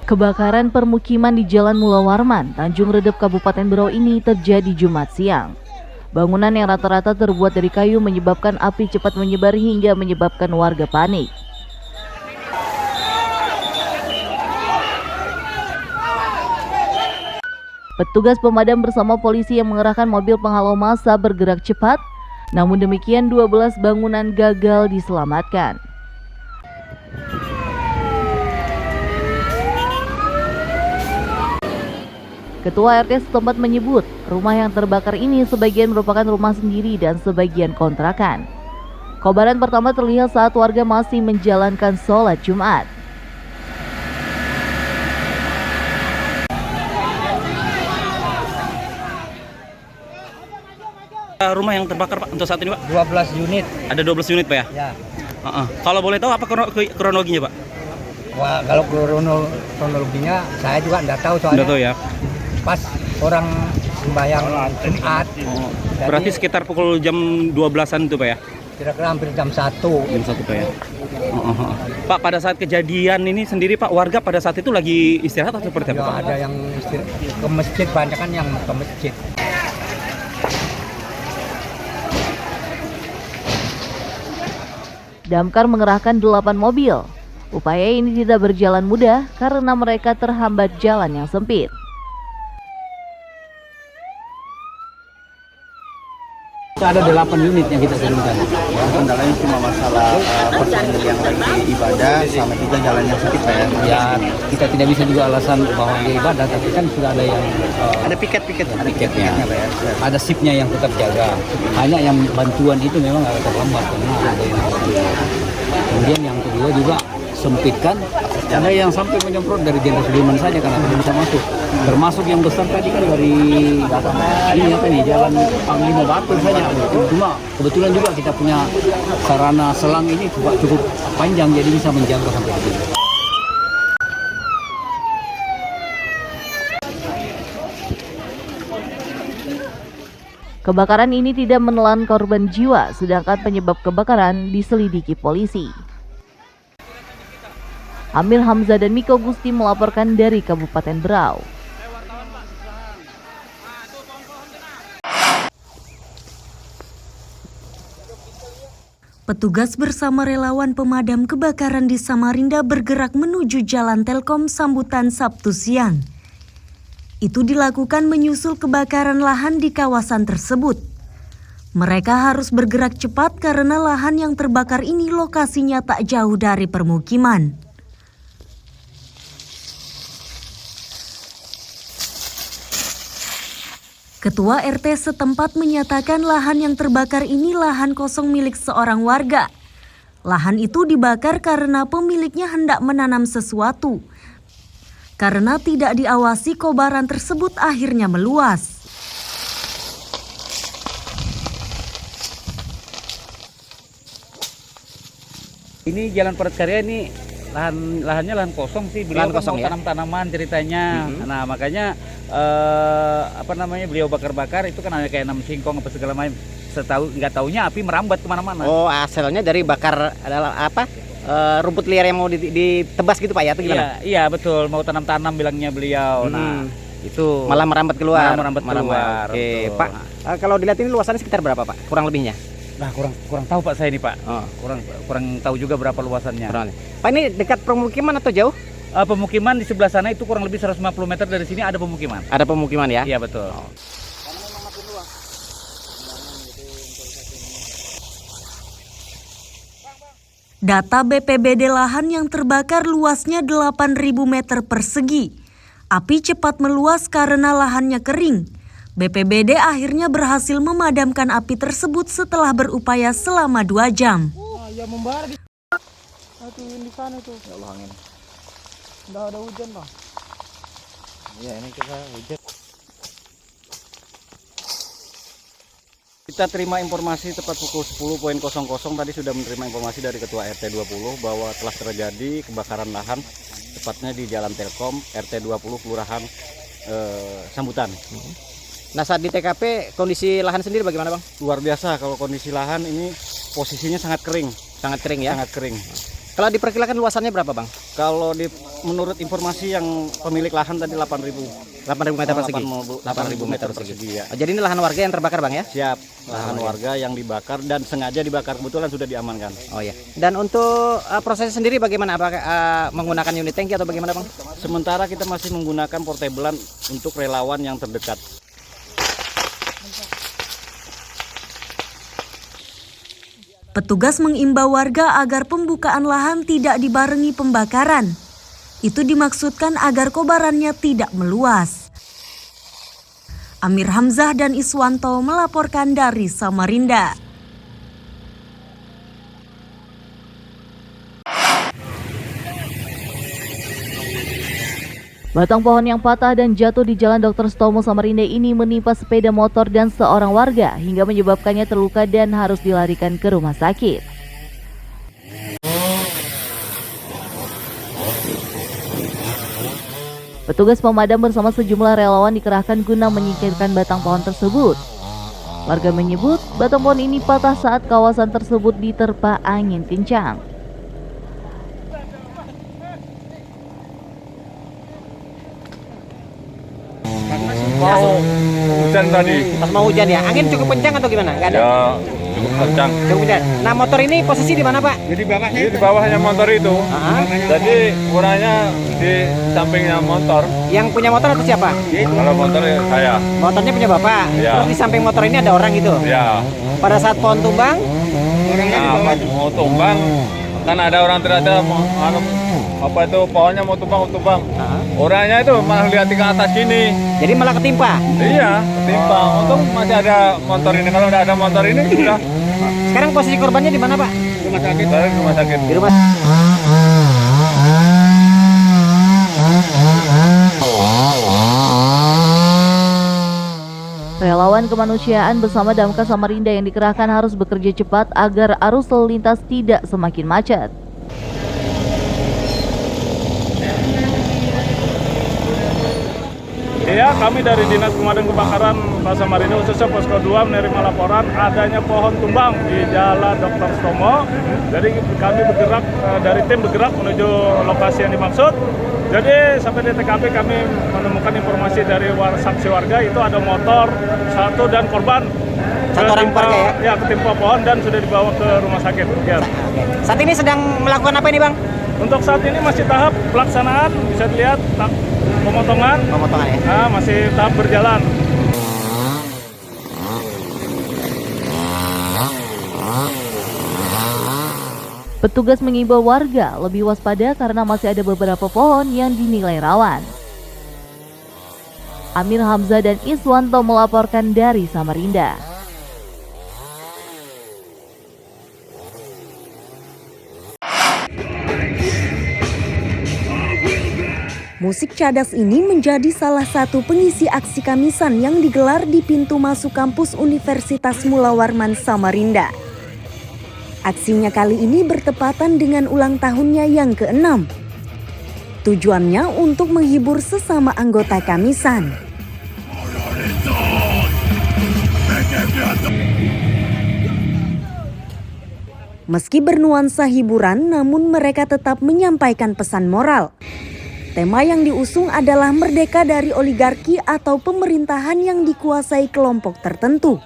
Kebakaran permukiman di Jalan Mula Warman, Tanjung Redep, Kabupaten Berau ini terjadi Jumat siang. Bangunan yang rata-rata terbuat dari kayu menyebabkan api cepat menyebar hingga menyebabkan warga panik. Petugas pemadam bersama polisi yang mengerahkan mobil penghalau massa bergerak cepat, namun demikian 12 bangunan gagal diselamatkan. Ketua RT setempat menyebut, rumah yang terbakar ini sebagian merupakan rumah sendiri dan sebagian kontrakan. Kobaran pertama terlihat saat warga masih menjalankan sholat Jumat. Rumah yang terbakar Pak untuk saat ini Pak? 12 unit. Ada 12 unit Pak ya? Ya. Kalau boleh tahu apa kronologinya Pak? Wah, kalau kronologinya saya juga enggak tahu soalnya. Enggak tahu ya. Pas orang sembahyang Jumat. Berarti sekitar pukul jam 12-an itu Pak ya? Kira-kira hampir jam 1. Jam 1 Pak ya. Pak, pada saat kejadian ini sendiri Pak, warga pada saat itu lagi istirahat atau seperti apa Ya, Pak? ada yang ke masjid, banyak kan yang ke masjid. Damkar mengerahkan 8 mobil. Upaya ini tidak berjalan mudah karena mereka terhambat jalan yang sempit. Ada 8 unit yang kita turunkan. Ya, kendalanya cuma masalah personil yang lagi ibadah sama juga jalan yang sempit Pak ya. Ya, kita tidak bisa juga alasan bahwa dia ibadah, tapi kan sudah ada yang Ada piketnya. piketnya, Pak ya. ada sipnya yang tetap jaga. Hanya yang bantuan itu memang agak terlambat karena ada yang kemudian yang kedua juga sempitkan, ada yang sampai menyemprot dari Jenderal Sudirman saja karena tidak bisa masuk. Termasuk yang besar tadi kan dari ini apa nih, Jalan Panglima Batu saja. Cuma kebetulan juga kita punya sarana selang ini cukup panjang, jadi bisa menjaga sampai di sini. Kebakaran ini tidak menelan korban jiwa, sedangkan penyebab kebakaran diselidiki polisi. Amir Hamzah dan Miko Gusti melaporkan dari Kabupaten Berau. Petugas bersama relawan pemadam kebakaran di Samarinda bergerak menuju Jalan Telkom Sambutan Sabtu siang. Itu dilakukan menyusul kebakaran lahan di kawasan tersebut. Mereka harus bergerak cepat karena lahan yang terbakar ini lokasinya tak jauh dari permukiman. Ketua RT setempat menyatakan lahan yang terbakar ini lahan kosong milik seorang warga. Lahan itu dibakar karena pemiliknya hendak menanam sesuatu. Karena tidak diawasi, kobaran tersebut akhirnya meluas. Ini Jalan Padat Karya ini lahannya lahan kosong sih, beliau kan mau tanam-tanaman ceritanya. Nah makanya beliau bakar-bakar itu kan hanya kayak nanam singkong apa segala macam. Nggak taunya api merambat kemana-mana. Oh, asalnya dari bakar adalah apa? Rumput liar yang mau ditebas gitu Pak ya, atau gimana? Iya betul, mau tanam-tanam bilangnya beliau. Nah itu malah merambat keluar. keluar. Oke, Pak. Kalau dilihat ini luasannya sekitar berapa Pak? Kurang lebihnya? Nah kurang tahu Pak saya ini Pak. Kurang tahu juga berapa luasannya. Pak, ini dekat pemukiman atau jauh? Pemukiman di sebelah sana itu kurang lebih 150 meter dari sini ada pemukiman. Ada pemukiman ya? Iya betul. Data BPBD lahan yang terbakar luasnya 8.000 meter persegi. Api cepat meluas karena lahannya kering. BPBD akhirnya berhasil memadamkan api tersebut setelah berupaya selama 2 jam. Ya membara di sana itu. Ya Allah, angin. Udah ada hujan Bang. Iya, ini kita hujan. Kita terima informasi tepat pukul 10.00 tadi sudah menerima informasi dari Ketua RT 20 bahwa telah terjadi kebakaran lahan tepatnya di Jalan Telkom RT 20 Kelurahan Sambutan. Nah, saat di TKP kondisi lahan sendiri bagaimana Bang? Luar biasa, kalau kondisi lahan ini posisinya sangat kering. Sangat kering ya? Sangat kering. Kalau diperkirakan luasannya berapa, Bang? Kalau menurut informasi yang pemilik lahan tadi 8.000 meter persegi. 8.000 meter persegi ya. Oh, jadi ini lahan warga yang terbakar, Bang ya? Siap, lahan warga yang dibakar dan sengaja dibakar, kebetulan sudah diamankan. Oh ya. Dan untuk proses sendiri bagaimana? Apakah menggunakan unit tangki atau bagaimana, Bang? Sementara kita masih menggunakan portablean untuk relawan yang terdekat. Petugas mengimbau warga agar pembukaan lahan tidak dibarengi pembakaran. Itu dimaksudkan agar kobarannya tidak meluas. Amir Hamzah dan Iswanto melaporkan dari Samarinda. Batang pohon yang patah dan jatuh di Jalan Dr. Stomo Samarinda ini menimpa sepeda motor dan seorang warga hingga menyebabkannya terluka dan harus dilarikan ke rumah sakit. Petugas pemadam bersama sejumlah relawan dikerahkan guna menyingkirkan batang pohon tersebut. Warga menyebut batang pohon ini patah saat kawasan tersebut diterpa angin kencang. Mau hujan tadi. Pas mau hujan ya. Angin cukup kencang atau gimana? Nggak ada. Ya, cukup kencang. Cukup kencang. Nah, motor ini posisi di mana, Pak? Jadi di bawahnya motor itu. Jadi kurangnya di sampingnya motor. Yang punya motor atau siapa? Kalau motor ya saya. Motornya punya Bapak. Ya. Terus di samping motor ini ada orang gitu. Ya. Pada saat pohon tumbang, Nah, mau tumbang kan ada orang terada apa itu pohonnya mau tumbang. Orangnya itu malah lihat ke atas sini. jadi malah ketimpa. Iya, ketimpa. Untung masih ada motor ini. Kalau nggak ada motor ini sudah. Sekarang posisi korbannya di mana, Pak? Rumah sakit. Dari rumah sakit. Di rumah. Relawan kemanusiaan bersama Damkar Samarinda yang dikerahkan harus bekerja cepat agar arus lalu lintas tidak semakin macet. Iya, kami dari Dinas Pemadam Kebakaran Kota Samarinda khususnya Posko 2 menerima laporan adanya pohon tumbang di Jalan Dr. Stomo. Jadi kami bergerak dari tim bergerak menuju lokasi yang dimaksud. Jadi sampai di TKP kami menemukan informasi dari saksi warga itu ada motor satu dan korban. Satu orang warga ya? Ya, ketimpa pohon dan sudah dibawa ke rumah sakit. Ya. Saat ini sedang melakukan apa ini, Bang? Untuk saat ini masih tahap pelaksanaan, bisa dilihat pemotongan. Pemotongan ya? Nah, masih tahap berjalan. Petugas mengimbau warga lebih waspada karena masih ada beberapa pohon yang dinilai rawan. Amir Hamzah dan Iswanto melaporkan dari Samarinda. Musik cadas ini menjadi salah satu pengisi aksi Kamisan yang digelar di pintu masuk kampus Universitas Mula Warman Samarinda. Aksinya kali ini bertepatan dengan ulang tahunnya yang ke-6. Tujuannya untuk menghibur sesama anggota Kamisan. Meski bernuansa hiburan, namun mereka tetap menyampaikan pesan moral. Tema yang diusung adalah merdeka dari oligarki atau pemerintahan yang dikuasai kelompok tertentu.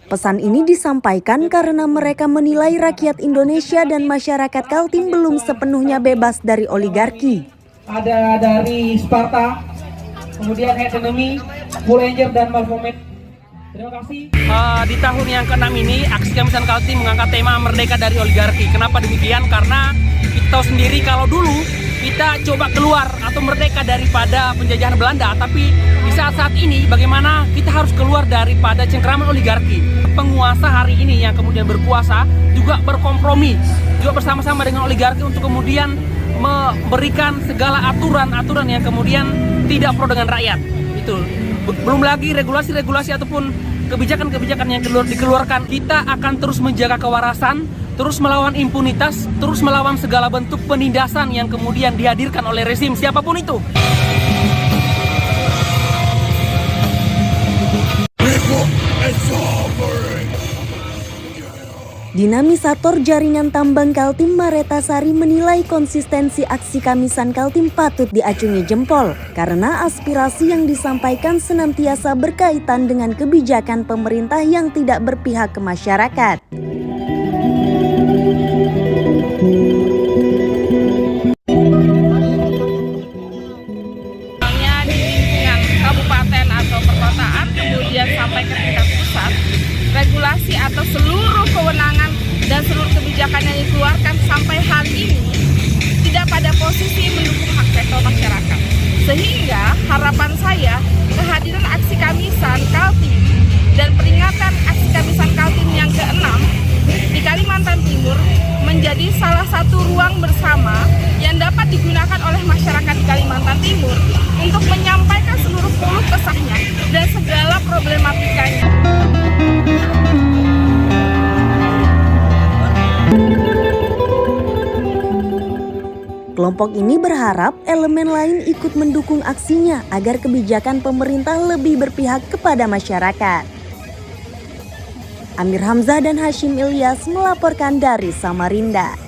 Pesan ini disampaikan karena mereka menilai rakyat Indonesia dan masyarakat Kaltim belum sepenuhnya bebas dari oligarki. Ada dari Sparta, kemudian Head-Enemy, Bull Angel, dan Malfomet. Terima kasih. Di tahun yang ke-6 ini, aksi Kamisan Kaltim mengangkat tema merdeka dari oligarki. Kenapa demikian? Karena kita tahu sendiri kalau dulu kita coba keluar atau merdeka daripada penjajahan Belanda, tapi di saat-saat ini bagaimana kita harus keluar daripada cengkeraman oligarki. Penguasa hari ini yang kemudian berkuasa juga berkompromi, juga bersama-sama dengan oligarki untuk kemudian memberikan segala aturan-aturan yang kemudian tidak pro dengan rakyat. Itu belum lagi regulasi-regulasi ataupun kebijakan-kebijakan yang dikeluarkan. Kita akan terus menjaga kewarasan, terus melawan impunitas, terus melawan segala bentuk penindasan yang kemudian dihadirkan oleh rezim siapapun itu. Dinamisator Jaringan Tambang Kaltim Maretasari menilai konsistensi aksi Kamisan Kaltim patut diacungi jempol karena aspirasi yang disampaikan senantiasa berkaitan dengan kebijakan pemerintah yang tidak berpihak ke masyarakat. Di lingkungan kabupaten atau perkotaan, kemudian sampai ke tingkat pusat, regulasi atau seluruh kewenangan dan seluruh kebijakan yang dikeluarkan sampai hari ini tidak pada posisi mendukung hak veto masyarakat. Sehingga harapan saya kehadiran aksi Kamisan Kaltim dan peringatan aksi Kamisan Kaltim yang ke-6 di Kalimantan Timur menjadi salah satu ruang bersama yang dapat digunakan oleh masyarakat di Kalimantan Timur untuk menyampaikan seluruh keluh kesahnya dan segala problematikanya. Kelompok ini berharap elemen lain ikut mendukung aksinya agar kebijakan pemerintah lebih berpihak kepada masyarakat. Amir Hamzah dan Hashim Ilyas melaporkan dari Samarinda.